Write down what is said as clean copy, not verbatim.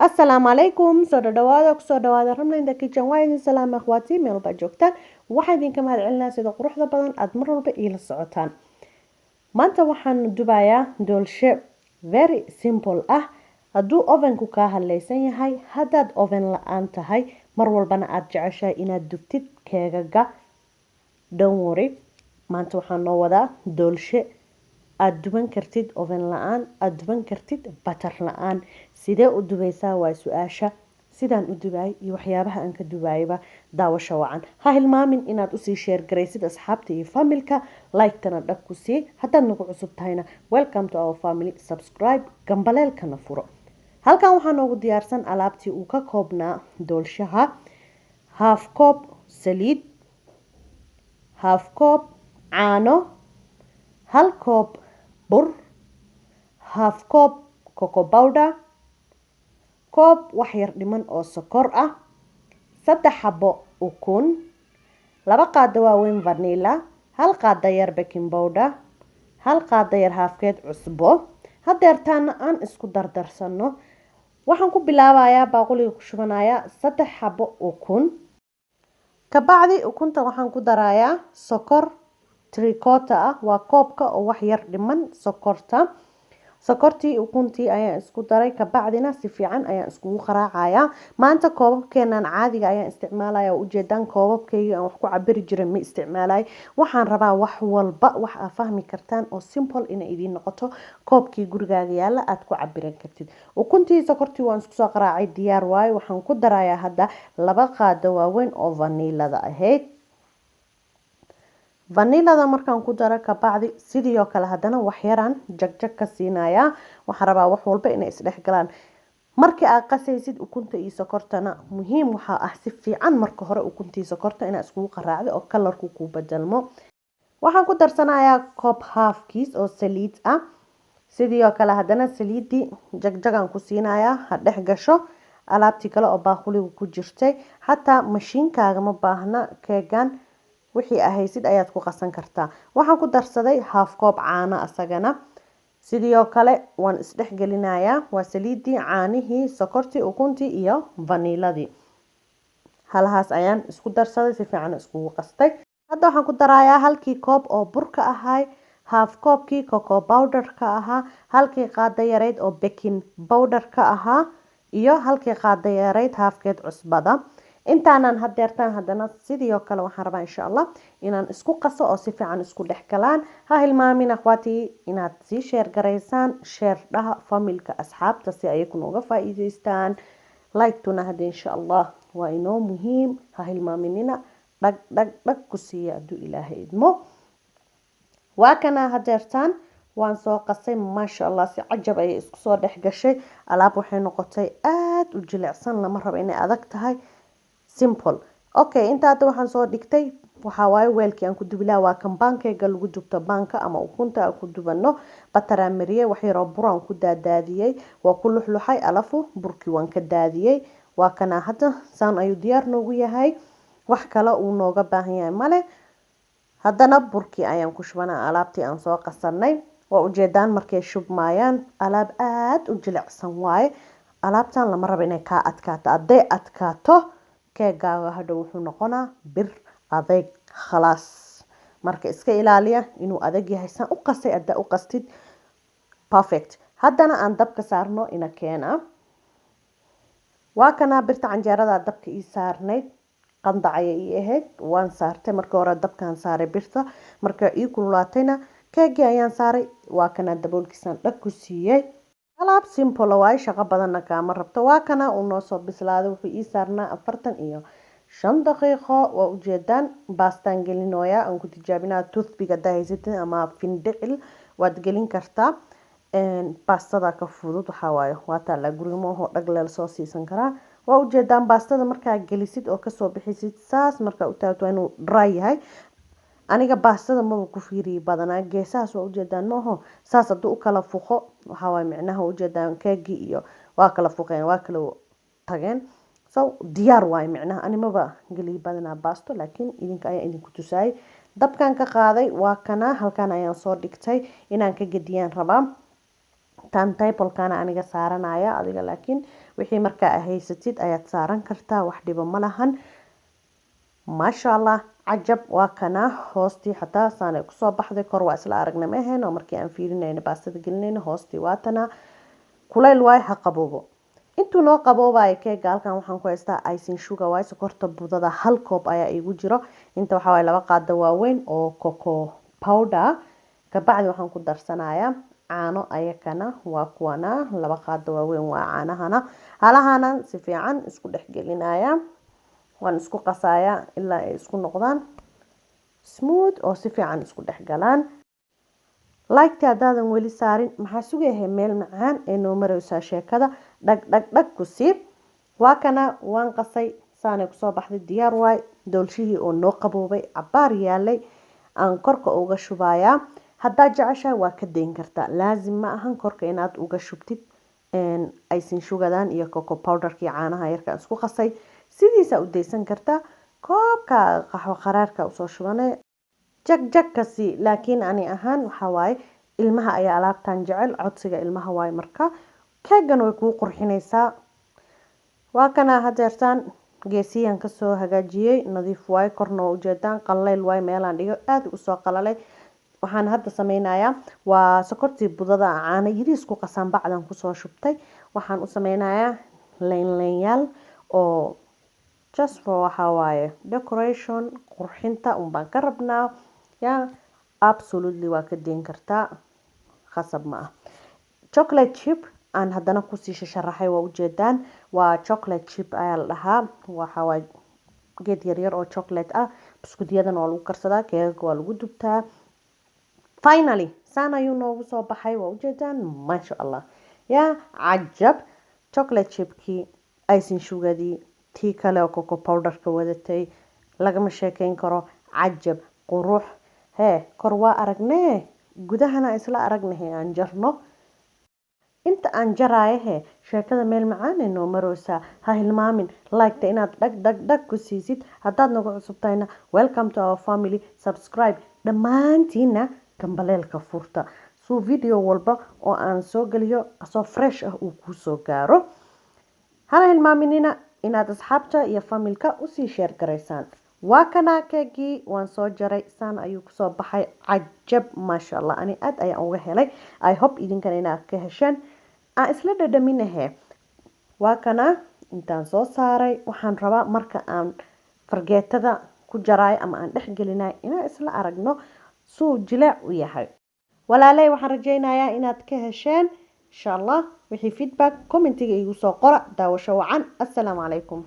السلام عليكم soo dhawaada rabna inta kitchen waa idin salaam akhwaati meel ba joogtaan waxaan idin ka mahad celinaa sida quruxda badan aad mar walba ila socotaan maanta waxaan dubayaa doolshe very simple ah hadduu ovenku ka hadlaysan yahay haddaad oven la-aan tahay mar walbana aad jeceshahay inaad dubtid keegaga don't worry maanta waxaan noo wadaa doolshe aad duban kartid oven la-aan aad duban kartid batar la-aan sidee u dubaysaa waa su-aasha sidaan u dubaay iyo waxyaabaha aan ka dubaayba daawasho wacan ha hilmaamin inaad usii sheer garaysid asxaabta iyo familka like-tana dhag ku sii haddaad nagu cusub tahayna welcome to our family subscribe gambaleelkana furo halkan waxaa noogu diyaarsan alaabtii uu ka koobnaa doolshaha half koob saliid half koob caano hal koob bur half koob cocoa powder koob wax yar dhiman oo sokor ah 3 xabo ukun 2 qaado waaweyn vanilla 1 qaado yar baking powder 1 qaado yar haafkeed cusbo hadeertaan aan isku dardarsano waxaan ku bilaabayaa baaquliga ku shubanayaa 3 xabo ukun ka bacdi ukunta waxaan ku darayaa sokor 3/4 ah waa koobka oo wax yar dhiman sokortii ukuntii ayaan isku daray ka bacdina si fiican ayaan iskugu qaraacayaa maanta koobabkeenan caadiga ayaan isticmaalayaa u jeedaan koobabkayga aan wax ku cabiri jiray ma isticmaalay waxaan rabaa wax walba wax aad fahmi kartaan oo simple inay idin noqoto koobkii gurigaaga yaala aad ku cabiran kartid ukuntii sokortii waan isku soo qaraacay diyaar waaye waxaan ku darayaa hadda 2 qaado waaweyn oo vanillada ahayd vanillada markaan ku daro ka bacdi sidoo kale hadana wax yaraan jagjag ka siinayaa waxaan rabaa wax walba inay isdhex galaan markii aad qasaysid ukunta iyo sokortana muhiim waxa ah si fiican marka hore ukunta iyo sokorta inaad iskugu qaraacdo oo kalarku ku bedelmo waxaan ku darsanayaa koob half kiis oo saliid ah sidoo kale hadana saliidii jagjagan ku siinayaa ha dhex gasho alaabtii kale oo baaquliga ku jirtay hatta mashiinkaaga ma baahna keegan wixii ahaysid ayaad ku qasan kartaa waxaan ku darsaday half koob caano asagana sidoo kale waan isdhex gelinayaa waa saliidii caanihii sokortii ukuntii iyo vanilladii halahaas ayaan isku darsaday si fiican iskugu qastay hadda waxaan ku darayaa halkii koob oo burka ahay half koobkii cocoa powder ka ahaa halkii qaado yareed oo baking powder ka ahaa iyo halkii qaado yareed haafkeed cusbada intaanan hadeertaan hadana sidoo kale waxaan rabaa insha Allah inaan isku qaso oo si fiican isku dhex galaan ha hilmaamin akhwaati inaad si share gareysaan share dhaha familka asxaabta si ay ku nooga faa'iideystaan like tuna hada insha Allah waa inoo muhiim ha hilmaaminina dhag ku siiya adu ilaahay idmo waa kana hadeertaan waan soo qasay maasha Allah si cajab ay isku soo dhex gashay alaab waxay noqotay aad u jilicsan lama rabo inay adag tahay simple okay inta hadda waxaan soo dhigtay waxa waaye weelkii aan ku dubilaa waa kan baankeyga lagu dubto baanka ama ukunta aan ku dubano batara mariye wax yar oo buraan ku daadiyay waa ku luxluxay alafu burkii waan ka daadiyay waa kana hadda saan ayuu diyaar noogu yahay wax kale uu nooga baahan yahay male haddana burkii ayaan ku shubanaa alaabtii aan soo qasanay waa ujeedaan markay shubmayaan alaab aad u jilicsan waaye alaabtan lama rabo inay ka adkaato hadday adkaato keegaaga hadhow wuxuu noqonaa bir adeeg khalaas marka iska ilaaliya inuu adag yahay san u qasay adaa u qastid perfect haddana aan dabka saarno ina keena waa kana birta canjeerada dabka ii saarnayd qandacaya ii ahayd waan saartay markii hore dabkaan saaray birta marka ii kululaatayna keegii ayaan saaray waa kana daboolkiisaan dhag ku siiyay alaab simple waay shaqo badanna kaama rabto waa kana uu noo soo bislaaday wuxuu ii saarnaa 45 daqiiqo waa ujeedaan baastaan gelinoya aan ku tijaabinaa toothpick dahaysatay ama findicil waad gelin kartaa baastada ka fudud waxa waaye waa taa la gurimo dhag leel soo siisan karaa waa ujeedaan baastada markaa gelisid oo kasoo bixisid saas markaa u taagto inuu dry yahay aniga baastada ma ku fiiriyo badanaa geesahaas waa ujeedaan maaho saas hadduu u kala fuqo waxa waaye micnaha ujeedaan keegii iyo waa kala fuqeen waa kala tageen so diyaar waaye micnaha animaba geliy badanaa baasto laakiin idinka ayaa idinku tusaayay dabkan ka qaaday waa kana halkan ayaan soo dhigtay inaan ka gediyaan rabaa turntable kana aniga saaranaya adiga laakiin wixii markaa haysatid ayaad saaran kartaa wax dhibo ma lahan maasha Allah cajab waa kana hoostii xataa saanay kusoo baxday kor waa isla aragna ma ahayn oo markii aan fiirinayna baastada gelinayna hoostii waatana kuleyl waay ha qaboobo intuu noo qaboobay keega halkan waxaan ku haystaa icing sugar waay sokorta budada hal koob ayaa igu jiro inta waxa way 2 qaado waaweyn oo cocoa powder kabacdi waxaan ku darsanayaa caano ayakana waa kuwana 2 qaado waaweyn waa caanahana halahana si fiican isku dhexgelinaya waan isku qasaaya ilaa ay isku noqdaan smooth oo si fiican isku dhexgalaan like hadaadan weli saarin maxaa sugayahay meel macaan ee noo maraysa sheekada dhag ku siib waa kana waan qasay saanay ku soo baxday diyaar waay doolshihii oo noo qaboobay cabaar yaalay aan korka uga shubaaya hadaa jeceshahay waa ka deyn kartaa laazim ma ahan korka inaad uga shubtid icing sugardan iyo cocoa powderkii caanaha yarka isku qasay sidiisa u deysan kartaa koobka qaxwo qaraarka usoo shubanay jag kasi laakiin ani ahaan waxa waay ilmaha ayaa alaabtan jecel codsiga ilmaha waay marka keegan way ku qurxinaysaa waa kana hadeertan geesiyan ka soo hagaajiyay nadiif waay korna u jeedaan qallayl waay meelaan dhigo aad u soo qalalay waxaan hadda sameynayaa waa sokortii budada caana yiriis ku qasan bacdan ku soo shubtay waxaan u sameynayaa leyn oo just for waxa waaye decoration qurxinta baan ka rabnaa ya absolutely waa ka deyn kartaa khasab ma ah chocolate chip aan haddana ku sii sharaxay waa ujeedaan waa chocolate chip ayaa la dhahaa waxa waaye geed yar oo chocolate ah biskuudyadan waa lagu karsadaa keega waa lagu dubtaa finally saan ayuu noogu soo baxay waa ujeedaan maasha Allah ya cajab chocolate chipkii icing sugadii tii kale oo cocoa powderka wadatay lagama sheekeyn karo cajab qurux kor waa aragnee gudahana isla aragnee aan jarno inta aan jaraaye sheekada meel macaan ee noo maraysa ha hilmaamin like inaad dhag ku siisid hadaad nagu cusubtayna welcome to our family subscribe dhamaantiina gambaleelka furta soo video walba oo aan soo galiyo asoo fresh ah uu ku soo gaaro hana hilmaaminina inaad asxaabta iyo familka u sii share gareysaan waa kana keegii waan soo jaray saan ayuu ku soo baxay cajab maasha Allah ani aad ayaan uga helay I hope idinkana inaad ka hesheen aan isla dhadhaminahay waa kana intaan soo saaray waxaan rabaa marka aan fargeetada ku jaray ama aan dhex gelinay inaan isla aragno soo jilaac u yahay walaalay waxaan rajaynayaa inaad ka hesheen insha Allah wixii feedback commentiga igu soo qora daawasho wacan assalaamu calaykum